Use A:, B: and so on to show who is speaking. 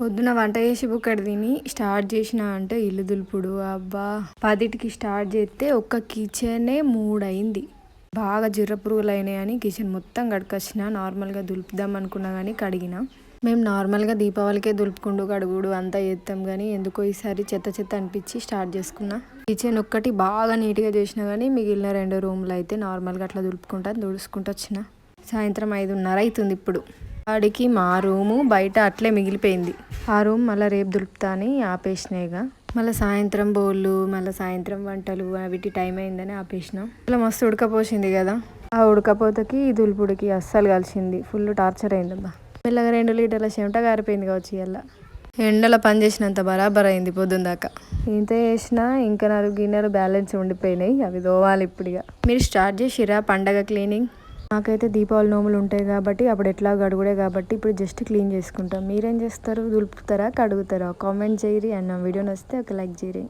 A: పొద్దున వంట చేసి బుక్కడి తిని స్టార్ట్ చేసిన అంటే ఇల్లు దులుపుడు అబ్బా 10కి స్టార్ట్ చేస్తే ఒక్క కిచెనే 3 అయింది. బాగా జిర్ర పురుగులు అయినాయని కిచెన్ మొత్తం కడుకొచ్చిన. నార్మల్గా దులుపుదాం అనుకున్నా కానీ కడిగిన. మేము నార్మల్గా దీపావళికే దులుపుకుంటూ కడుగుడు అంతా చేస్తాం కానీ ఎందుకో ఈసారి చెత్త చెత్త అనిపించి స్టార్ట్ చేసుకున్నా. కిచెన్ ఒక్కటి బాగా నీట్గా చేసిన కానీ మిగిలిన 2 రూమ్లు అయితే నార్మల్గా అట్లా దుడుచుకుంటూ వచ్చిన. సాయంత్రం 5:30 అవుతుంది ఇప్పుడు. వాడికి మా రూము బయట అట్లే మిగిలిపోయింది. ఆ రూమ్ మళ్ళీ రేపు దులుపుతా అని ఆపేసినాయిగా. మళ్ళీ సాయంత్రం బోళ్ళు, మళ్ళీ సాయంత్రం వంటలు వీటి టైం అయిందని ఆపేసిన. అలా మస్తు ఉడకపోసింది కదా. ఆ ఉడకపోతకి దులుపుడికి అస్సలు కలిసింది. ఫుల్ టార్చర్ అయిందబ్బా. మెల్లగా 2 లీటర్ల చెమట గారిపోయింది కావచ్చు ఇలా. ఎండలో పని చేసినంత బరాబర్ అయింది పొద్దున్న దాకా. ఇంత చేసినా ఇంకా 4 గిన్నెలు బ్యాలెన్స్ ఉండిపోయినాయి. అవి దోవాలి ఇప్పుడుగా. మీరు స్టార్ట్ చేసిరా పండగ క్లీనింగ్? నాకైతే దీపావళి నోములు ఉంటాయి కాబట్టి అప్పుడు ఎట్లా గడుగుడే కాబట్టి ఇప్పుడు జస్ట్ క్లీన్ చేసుకుంటాం. మీరేం చేస్తారు? దులుపుతారా కడుగుతారా? కామెంట్ చేయరి. అండ్ నా వీడియో నచ్చితే ఒక లైక్ చేయరి.